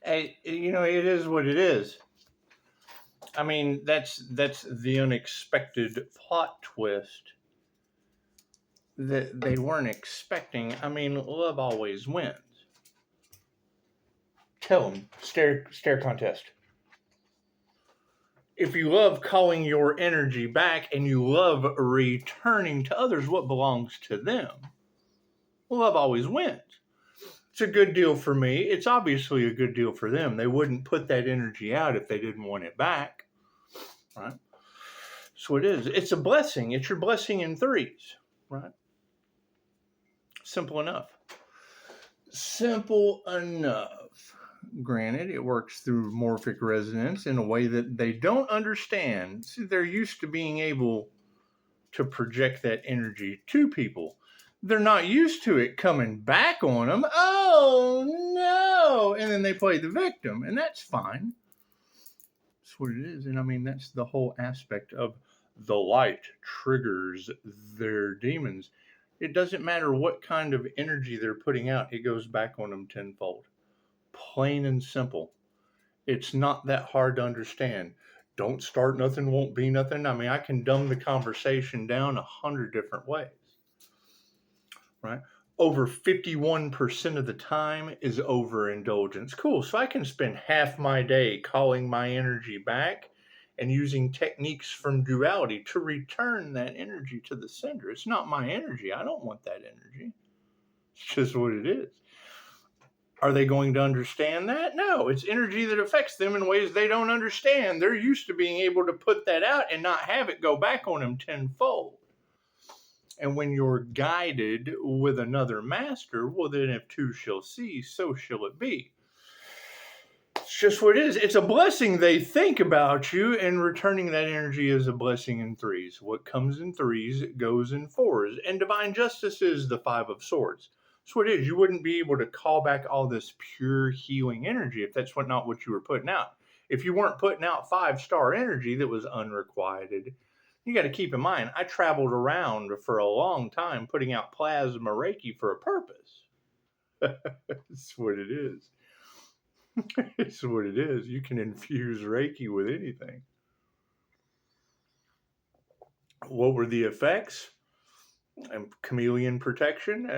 it is what it is. I mean, that's the unexpected plot twist that they weren't expecting. I mean, love always wins. Tell them, stare contest. If you love calling your energy back and you love returning to others what belongs to them, love always wins. It's a good deal for me. It's obviously a good deal for them. They wouldn't put that energy out if they didn't want it back, right? So it is. It's a blessing. It's your blessing in threes, right? Simple enough. Simple enough. Granted, it works through morphic resonance in a way that they don't understand. See, they're used to being able to project that energy to people. They're not used to it coming back on them. Oh, no. And then they play the victim, and that's fine. That's what it is. And I mean, that's the whole aspect of the light triggers their demons. It doesn't matter what kind of energy they're putting out, it goes back on them tenfold. Plain and simple. It's not that hard to understand. Don't start nothing, won't be nothing. I mean, I can dumb the conversation down 100 different ways, right? Over 51% of the time is overindulgence. Cool. So I can spend half my day calling my energy back and using techniques from duality to return that energy to the sender. It's not my energy. I don't want that energy. It's just what it is. Are they going to understand that? No, it's energy that affects them in ways they don't understand. They're used to being able to put that out and not have it go back on them tenfold. And when you're guided with another master, well, then if two shall see, so shall it be. It's just what it is. It's a blessing they think about you, and returning that energy is a blessing in threes. What comes in threes goes in fours. And divine justice is the Five of Swords. That's what it is. You wouldn't be able to call back all this pure healing energy if that's not what you were putting out. If you weren't putting out 5-star energy that was unrequited, you got to keep in mind, I traveled around for a long time putting out plasma Reiki for a purpose. That's what it is. It's what it is. You can infuse Reiki with anything. What were the effects? Chameleon protection,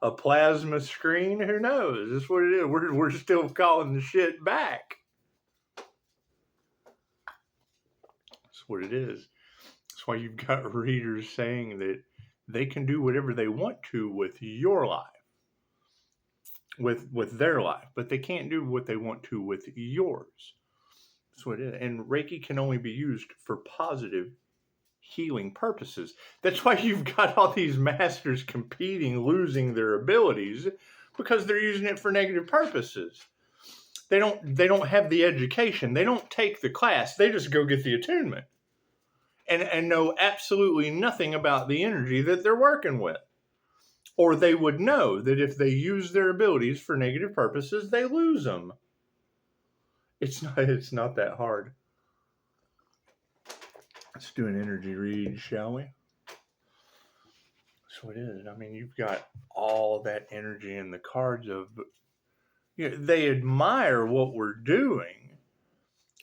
a plasma screen. Who knows? That's what it is. We're still calling the shit back. That's what it is. That's why you've got readers saying that they can do whatever they want to with your life, with their life, but they can't do what they want to with yours. That's what it is. And Reiki can only be used for positive healing purposes. That's why you've got all these masters competing, losing their abilities, because they're using it for negative purposes. They don't have the education. They don't take the class. They just go get the attunement and know absolutely nothing about the energy that they're working with. Or they would know that if they use their abilities for negative purposes, they lose them. It's not that hard. Let's do an energy read, shall we? That's what it is. I mean, you've got all that energy in the cards of, they admire what we're doing.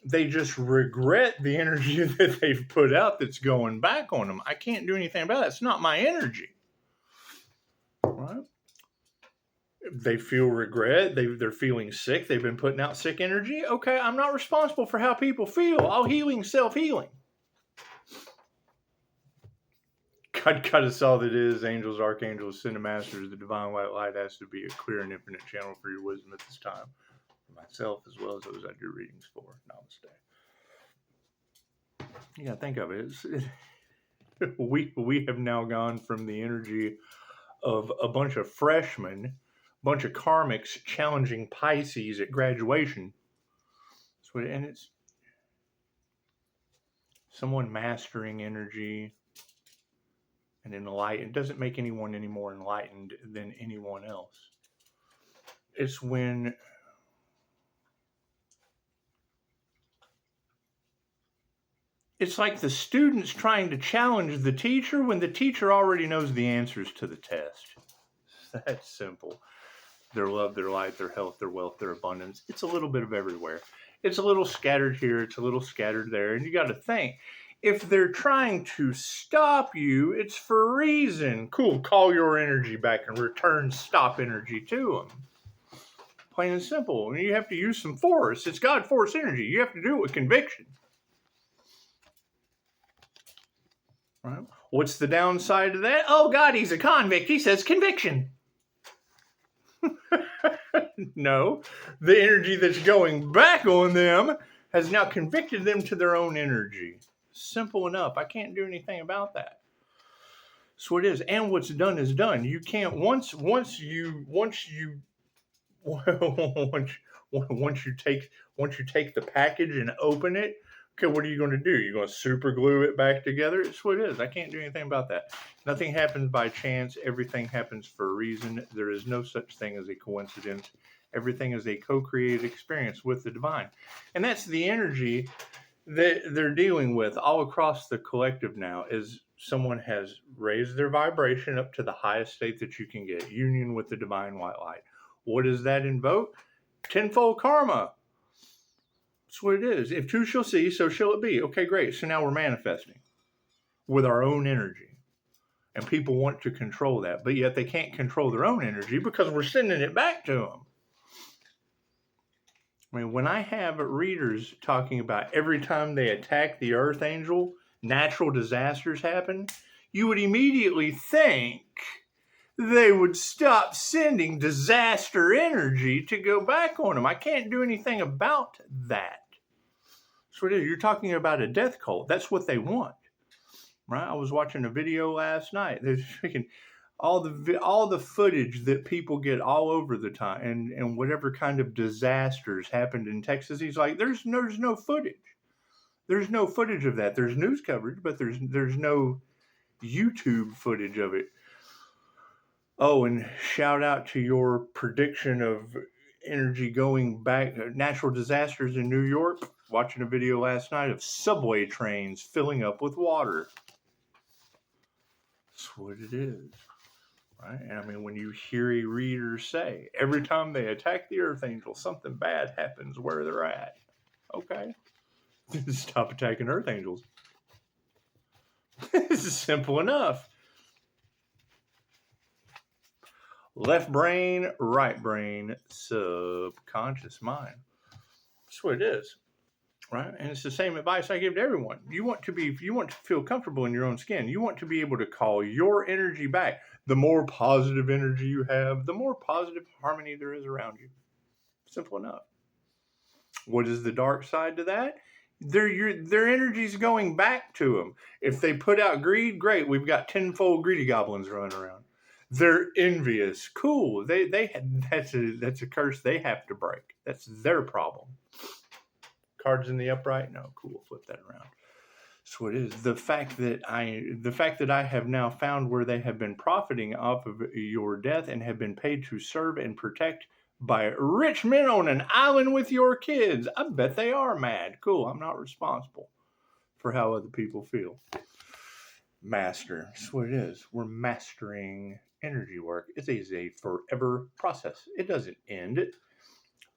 They just regret the energy that they've put out that's going back on them. I can't do anything about it. It's not my energy. Right? They feel regret. They're feeling sick. They've been putting out sick energy. Okay, I'm not responsible for how people feel. All healing's self-healing. God is all that is. Angels, archangels, cinemasters, the divine white light has to be a clear and infinite channel for your wisdom at this time. For myself, as well as those I do readings for. Namaste. You gotta think of it. We have now gone from the energy of a bunch of freshmen, a bunch of karmics challenging Pisces at graduation. And it's someone mastering energy and enlightened. It doesn't make anyone any more enlightened than anyone else. It's when it's like the student's trying to challenge the teacher when the teacher already knows the answers to the test. It's that simple. their love, their light, their health, their wealth, their abundance. It's a little bit of everywhere. It's a little scattered here, it's a little scattered there. And you got to think, if they're trying to stop you, it's for a reason. Cool, call your energy back and return stop energy to them. Plain and simple. And you have to use some force. It's God force energy. You have to do it with conviction. Right? What's the downside of that? Oh, God, he's a convict. He says conviction. No, the energy that's going back on them has now convicted them to their own energy. Simple enough. I can't do anything about that. So it is. And what's done is done. You can't once you take the package and open it. Okay, what are you going to do? You're going to super glue it back together? It's what it is. I can't do anything about that. Nothing happens by chance. Everything happens for a reason. There is no such thing as a coincidence. Everything is a co-created experience with the divine. And that's the energy that they're dealing with all across the collective now, is someone has raised their vibration up to the highest state that you can get, union with the divine white light. What does that invoke? Tenfold karma. That's what it is. If two shall see, so shall it be. Okay, great. So now we're manifesting with our own energy. And people want to control that, but yet they can't control their own energy because we're sending it back to them. I mean, when I have readers talking about every time they attack the Earth Angel, natural disasters happen, you would immediately think they would stop sending disaster energy to go back on them. I can't do anything about that. So you're talking about a death cult. That's what they want, right? I was watching a video last night. They're freaking all the footage that people get all over the time, and whatever kind of disasters happened in Texas. He's like, there's no footage. There's no footage of that. There's news coverage, but there's no YouTube footage of it. Oh, and shout out to your prediction of energy going back, natural disasters in New York. Watching a video last night of subway trains filling up with water. That's what it is, right? And I mean, when you hear a reader say, every time they attack the Earth Angel, something bad happens where they're at. Okay. Stop attacking Earth Angels. This is simple enough. Left brain, right brain, subconscious mind. That's what it is. Right? And it's the same advice I give to everyone. You want to feel comfortable in your own skin. You want to be able to call your energy back. The more positive energy you have, the more positive harmony there is around you. Simple enough. What is the dark side to that? Their energy's going back to them. If they put out greed, great. We've got tenfold greedy goblins running around. They're envious. Cool. That's a curse they have to break. That's their problem. Cards in the upright? No, cool. Flip that around. So it is. The fact that I have now found where they have been profiting off of your death and have been paid to serve and protect by rich men on an island with your kids. I bet they are mad. Cool. I'm not responsible for how other people feel. Master. That's what it is. We're mastering energy work. It is a forever process. It doesn't end.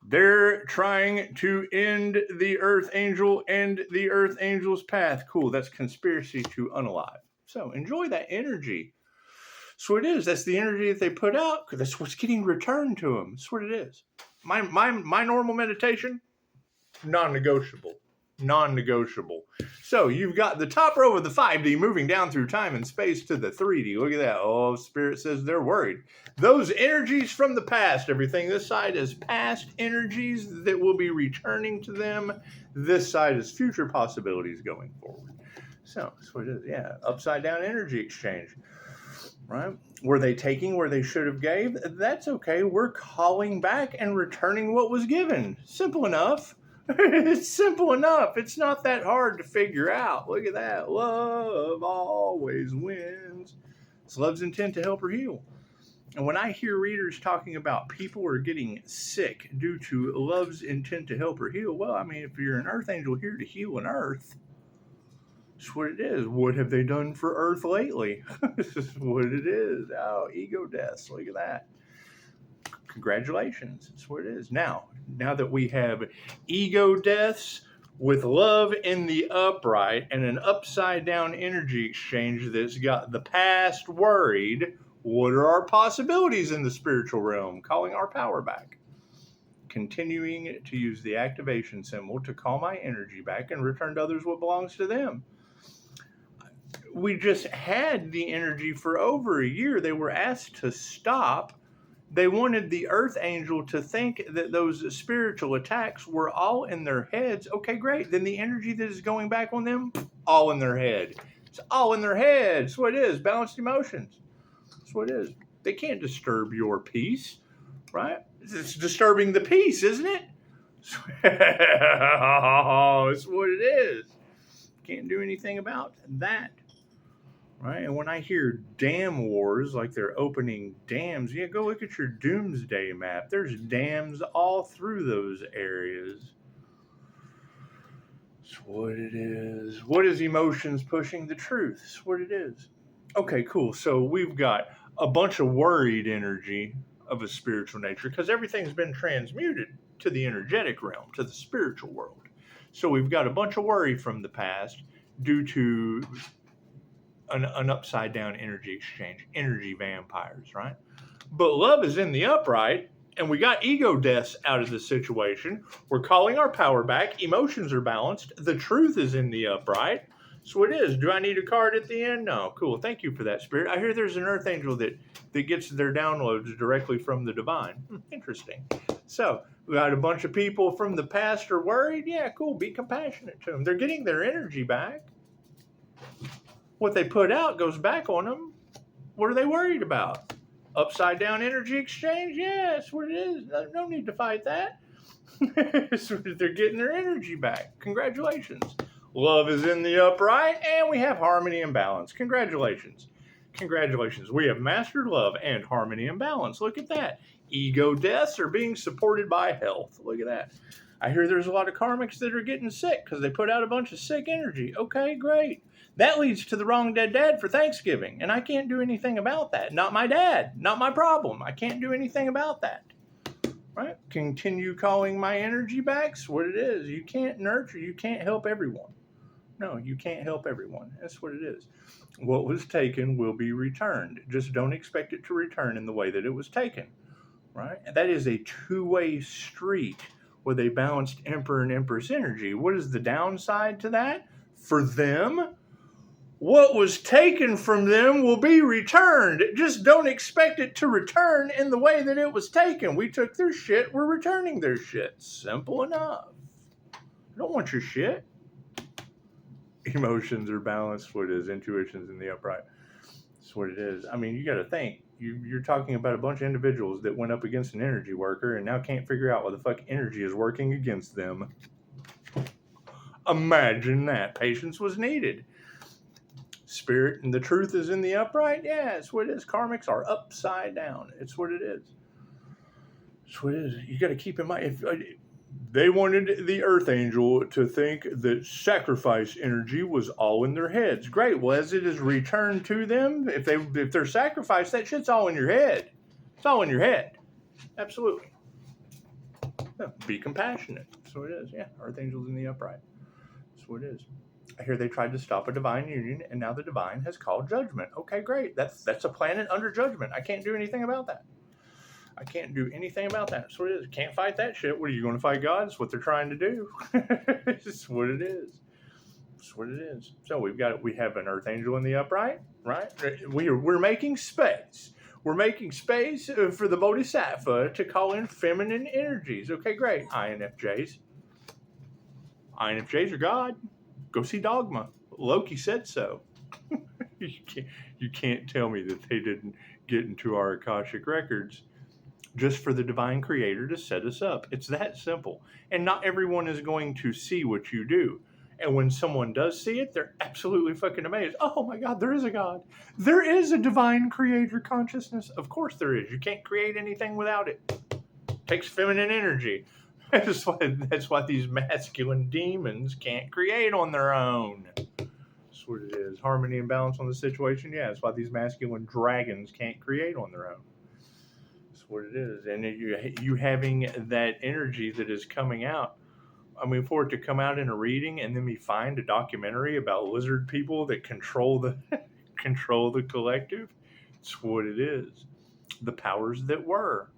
They're trying to end the Earth Angel and the Earth Angel's path. Cool. That's conspiracy to unalive. So enjoy that energy. That's what it is. That's the energy that they put out. That's what's getting returned to them. That's what it is. My normal meditation, non-negotiable. Non-negotiable. So you've got the top row of the 5D moving down through time and space to the 3D. Look at that. Oh, Spirit says they're worried. Those energies from the past, everything this side is past energies that will be returning to them. This side is future possibilities going forward. So that's what it is. Yeah, upside down energy exchange. Right? Were they taking where they should have gave? That's okay. We're calling back and returning what was given. Simple enough. It's simple enough. It's not that hard to figure out. Look at that. Love always wins. It's love's intent to help or heal. And when I hear readers talking about people are getting sick due to love's intent to help or heal, well, I mean, if you're an Earth Angel here to heal an Earth, that's what it is. What have they done for Earth lately? This is what it is. Oh, ego deaths. Look at that. Congratulations. That's what it is. Now that we have ego deaths with love in the upright and an upside down energy exchange that's got the past worried, what are our possibilities in the spiritual realm? Calling our power back. Continuing to use the activation symbol to call my energy back and return to others what belongs to them. We just had the energy for over a year. They were asked to stop. They wanted the Earth Angel to think that those spiritual attacks were all in their heads. Okay, great. Then the energy that is going back on them, all in their head. It's all in their head. That's what it is. Balanced emotions. That's what it is. They can't disturb your peace, right? It's disturbing the peace, isn't it? That's what it is. Can't do anything about that. Right? And when I hear dam wars, like they're opening dams, yeah, go look at your doomsday map. There's dams all through those areas. That's what it is. What is emotions pushing the truth? That's what it is. Okay, cool. So we've got a bunch of worried energy of a spiritual nature because everything's been transmuted to the energetic realm, to the spiritual world. So we've got a bunch of worry from the past due to an upside down energy exchange, energy vampires, right? But love is in the upright, and we got ego deaths out of the situation. We're calling our power back. Emotions are balanced. The truth is in the upright. So it is. Do I need a card at the end? No. Cool. Thank you for that, Spirit. I hear there's an Earth Angel that gets their downloads directly from the divine. Interesting. So we got a bunch of people from the past are worried. Yeah, cool. Be compassionate to them. They're getting their energy back. What they put out goes back on them. What are they worried about? Upside down energy exchange? Yeah, that's what it is. No need to fight that. So they're getting their energy back. Congratulations. Love is in the upright, and we have harmony and balance. Congratulations. Congratulations. We have mastered love and harmony and balance. Look at that. Ego deaths are being supported by health. Look at that. I hear there's a lot of karmics that are getting sick because they put out a bunch of sick energy. Okay, great. That leads to the wrong dead dad for Thanksgiving, and I can't do anything about that. Not my dad. Not my problem. I can't do anything about that. Right? Continue calling my energy back. That's what it is. You can't nurture. You can't help everyone. No, you can't help everyone. That's what it is. What was taken will be returned. Just don't expect it to return in the way that it was taken. Right? And that is a two-way street with a balanced Emperor and Empress energy. What is the downside to that? For them, what was taken from them will be returned. Just don't expect it to return in the way that it was taken. We took their shit, we're returning their shit. Simple enough. I don't want your shit. Emotions are balanced. What it is. Intuition's in the upright. That's what it is. I mean, you got to think. You're talking about a bunch of individuals that went up against an energy worker and now can't figure out why the fuck energy is working against them. Imagine that. Patience was needed. Spirit and the truth is in the upright. Yeah, it's what it is. Karmics are upside down. It's what it is. It's what it is. You got to keep in mind. If they wanted the Earth Angel to think that sacrifice energy was all in their heads. Great. Well, as it is returned to them, if they're sacrificed, that shit's all in your head. It's all in your head. Absolutely. Yeah, be compassionate. That's what it is. Yeah, Earth Angel's in the upright. That's what it is. I hear they tried to stop a divine union, and now the divine has called judgment. Okay, great. That's a planet under judgment. I can't do anything about that. I can't do anything about that. That's what it is. Can't fight that shit. What are you going to fight God? It's what they're trying to do. It's what it is. It's what it is. So we have an Earth Angel in the upright, right? We're making space. We're making space for the Bodhisattva to call in feminine energies. Okay, great. INFJs. INFJs are God. Go see Dogma. Loki said so. You can't tell me that they didn't get into our Akashic records just for the divine creator to set us up. It's that simple. And not everyone is going to see what you do. And when someone does see it, they're absolutely fucking amazed. Oh my God, there is a God. There is a divine creator consciousness. Of course there is. You can't create anything without it. It takes feminine energy. That's why these masculine demons can't create on their own. That's what it is. Harmony and balance on the situation. Yeah, that's why these masculine dragons can't create on their own. That's what it is. And you having that energy that is coming out. I mean, for it to come out in a reading and then we find a documentary about lizard people that control the control the collective. It's what it is. The powers that were.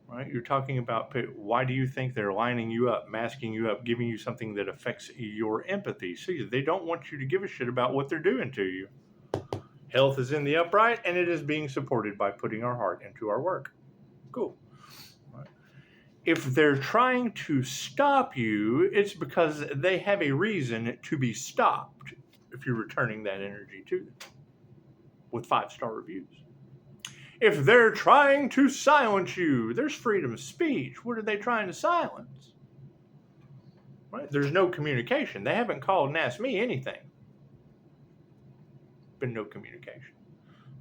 Right? You're talking about why do you think they're lining you up, masking you up, giving you something that affects your empathy? See, they don't want you to give a shit about what they're doing to you. Health is in the upright, and it is being supported by putting our heart into our work. Cool. Right. If they're trying to stop you, it's because they have a reason to be stopped if you're returning that energy to them with 5-star reviews. If they're trying to silence you, there's freedom of speech. What are they trying to silence? Right? There's no communication. They haven't called and asked me anything. Been no communication.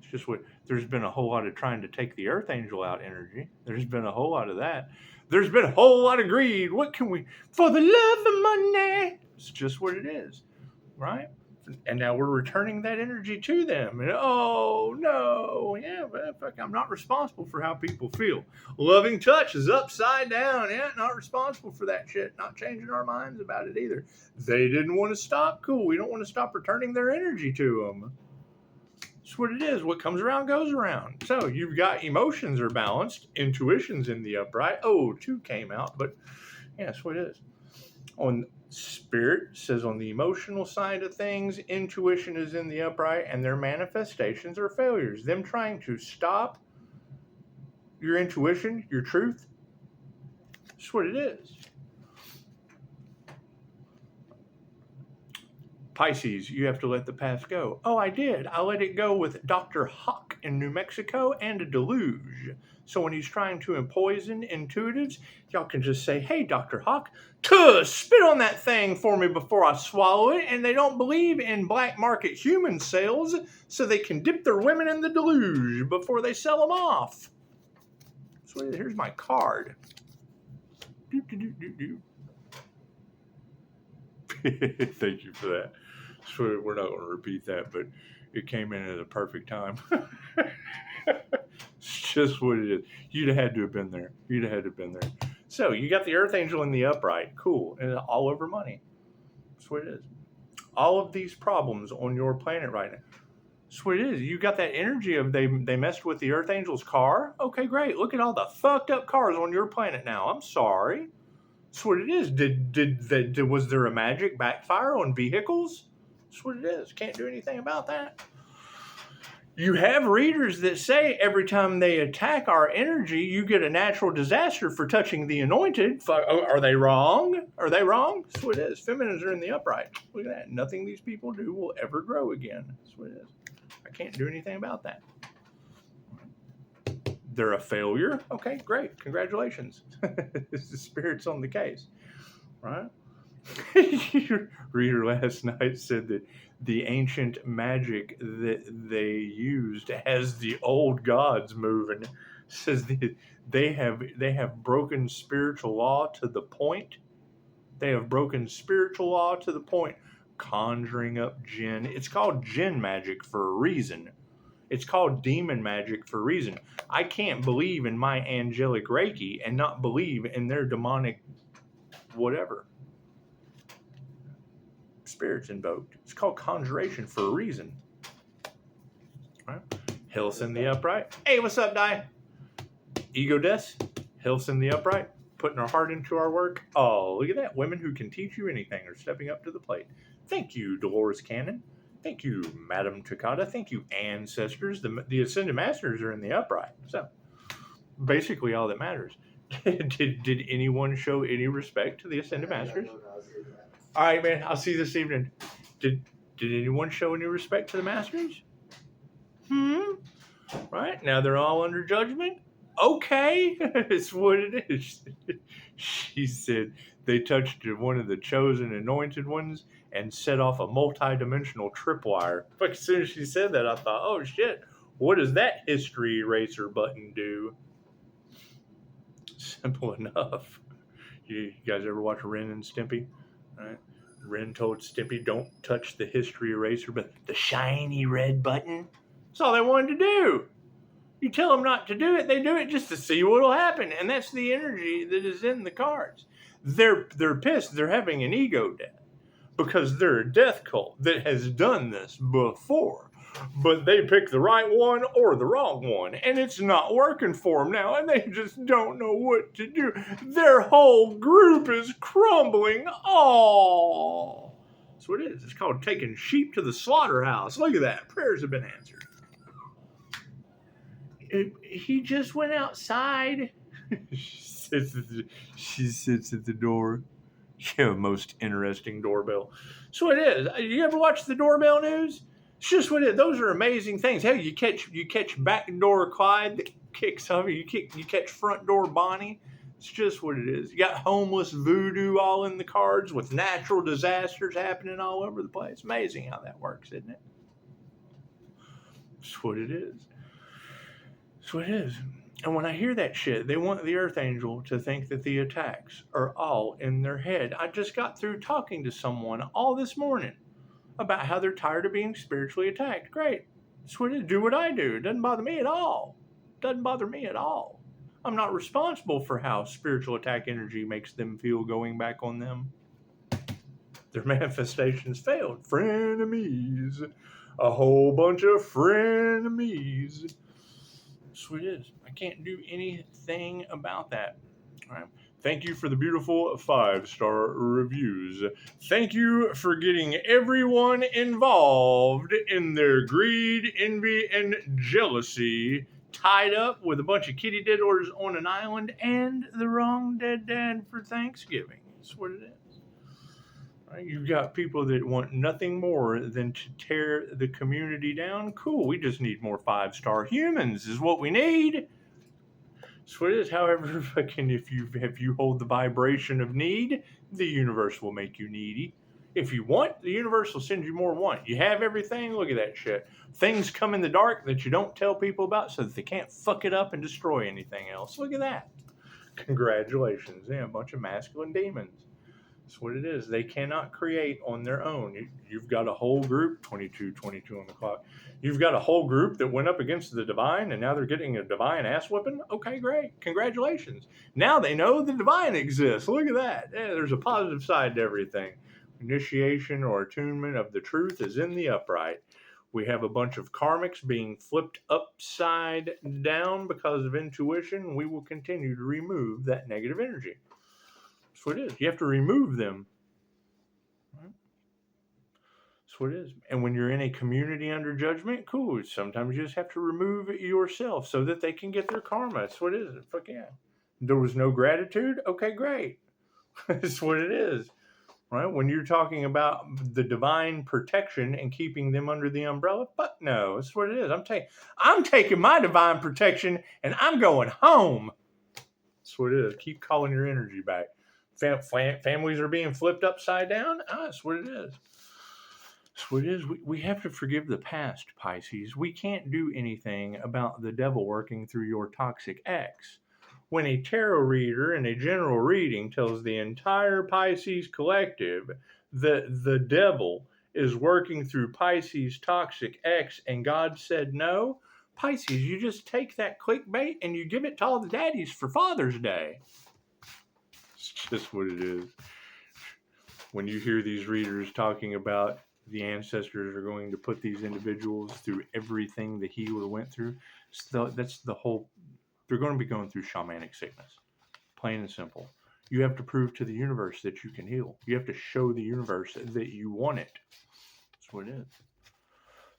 It's just what there's been a whole lot of trying to take the Earth Angel out energy. There's been a whole lot of that. There's been a whole lot of greed. What can we, for the love of money? It's just what it is, right? And now we're returning that energy to them. And oh no, yeah, but fuck, I'm not responsible for how people feel. Loving touch is upside down. Yeah, not responsible for that shit. Not changing our minds about it either. They didn't want to stop. Cool. We don't want to stop returning their energy to them. That's what it is. What comes around goes around. So you've got emotions are balanced. Intuition's in the upright. Oh, 2 came out, but yeah, that's what it is. On Spirit says on the emotional side of things, intuition is in the upright and their manifestations are failures. Them trying to stop your intuition, your truth. That's what it is. Pisces, you have to let the past go. Oh, I did. I let it go with Dr. Hawk in New Mexico and a deluge. So when he's trying to poison intuitives, y'all can just say, hey, Dr. Hawk, spit on that thing for me before I swallow it. And they don't believe in black market human sales, so they can dip their women in the deluge before they sell them off. So here's my card. Thank you for that. So we're not going to repeat that, but it came in at a perfect time. It's just what it is. You'd have had to have been there. You'd have had to have been there. So you got the Earth Angel in the upright. Cool. And all over money. That's what it is. All of these problems on your planet right now. That's what it is. You got that energy of they messed with the Earth Angel's car. Okay, great. Look at all the fucked up cars on your planet now. I'm sorry. That's what it is. Was there a magic backfire on vehicles? That's what it is. Can't do anything about that. You have readers that say every time they attack our energy, you get a natural disaster for touching the anointed. Are they wrong? Are they wrong? That's what it is. Feminines are in the upright. Look at that. Nothing these people do will ever grow again. That's what it is. I can't do anything about that. They're a failure. Okay, great. Congratulations. The Spirit's on the case, right? Your reader last night said that the ancient magic that they used has the old gods moving. Says they have broken spiritual law to the point. They have broken spiritual law to the point. Conjuring up jinn. It's called jinn magic for a reason. It's called demon magic for a reason. I can't believe in my angelic Reiki and not believe in their demonic whatever. Spirits invoked. It's called conjuration for a reason. Right? Health in the upright. Hey, what's up, Di? Ego death. Health in the upright. Putting our heart into our work. Oh, look at that. Women who can teach you anything are stepping up to the plate. Thank you, Dolores Cannon. Thank you, Madam Takata. Thank you, ancestors. The Ascended Masters are in the upright. So, basically all that matters. Did anyone show any respect to the Ascended Masters? All right, man. I'll see you this evening. Did anyone show any respect to the Masters? Right? Now they're all under judgment? Okay. It's what it is. She said they touched one of the chosen anointed ones and set off a multi-dimensional tripwire. But as soon as she said that, I thought, oh, shit. What does that history eraser button do? Simple enough. You guys ever watch Ren and Stimpy? Right? Ren told Stimpy, don't touch the history eraser, but the shiny red button. That's all they wanted to do. You tell them not to do it, they do it just to see what will happen. And that's the energy that is in the cards. They're pissed. They're having an ego death because they're a death cult that has done this before. But they pick the right one or the wrong one, and it's not working for them now, and they just don't know what to do. Their whole group is crumbling. Oh, that's what it is. It's called taking sheep to the slaughterhouse. Look at that. Prayers have been answered. He just went outside. She sits at the door. Yeah, most interesting doorbell. So it is. You ever watch the doorbell news? It's just what it is. Those are amazing things. Hey, you catch backdoor Clyde that kicks over. You catch front door Bonnie. It's just what it is. You got homeless voodoo all in the cards with natural disasters happening all over the place. Amazing how that works, isn't it? That's what it is. That's what it is. And when I hear that shit, they want the Earth Angel to think that the attacks are all in their head. I just got through talking to someone all this morning about how they're tired of being spiritually attacked. Great. That's what it is. Do what I do. It doesn't bother me at all. Doesn't bother me at all. I'm not responsible for how spiritual attack energy makes them feel going back on them. Their manifestations failed. Frenemies. A whole bunch of frenemies. That's what it is. I can't do anything about that. All right. Thank you for the beautiful 5-star reviews. Thank you for getting everyone involved in their greed, envy, and jealousy tied up with a bunch of kitty diddlers on an island and the wrong dead dad for Thanksgiving. That's what it is. Right? You've got people that want nothing more than to tear the community down. Cool. We just need more 5-star humans is what we need. So it is, however, if you hold the vibration of need, the universe will make you needy. If you want, the universe will send you more want. You have everything, look at that shit. Things come in the dark that you don't tell people about so that they can't fuck it up and destroy anything else. Look at that. Congratulations. Yeah, a bunch of masculine demons. That's what it is. They cannot create on their own. You've got a whole group, 22 on the clock. You've got a whole group that went up against the divine, and now they're getting a divine ass whipping. Okay, great. Congratulations. Now they know the divine exists. Look at that. Yeah, there's a positive side to everything. Initiation or attunement of the truth is in the upright. We have a bunch of karmics being flipped upside down because of intuition. We will continue to remove that negative energy. That's what it is. You have to remove them. That's what it is. And when you're in a community under judgment, cool. Sometimes you just have to remove it yourself so that they can get their karma. That's what it is. Fuck yeah. There was no gratitude? Okay, great. That's what it is. Right? When you're talking about the divine protection and keeping them under the umbrella, fuck no. That's what it is. I'm taking my divine protection and I'm going home. That's what it is. Keep calling your energy back. Families are being flipped upside down. That's what it is. That's what it is. We have to forgive the past, Pisces. We can't do anything about the devil working through your toxic ex. When a tarot reader in a general reading tells the entire Pisces collective that the devil is working through Pisces' toxic ex and God said no, Pisces, you just take that clickbait and you give it to all the daddies for Father's Day. It's just what it is. When you hear these readers talking about the ancestors are going to put these individuals through everything the healer went through, that's the whole... They're going to be going through shamanic sickness. Plain and simple. You have to prove to the universe that you can heal. You have to show the universe that you want it. That's what it is.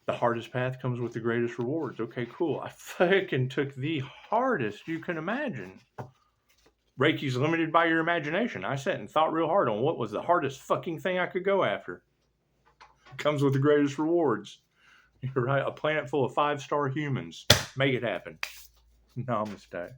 The hardest path comes with the greatest rewards. Okay, cool. I fucking took the hardest you can imagine. Reiki's limited by your imagination. I sat and thought real hard on what was the hardest fucking thing I could go after. Comes with the greatest rewards. You're right. A planet full of 5-star humans. Make it happen. Namaste.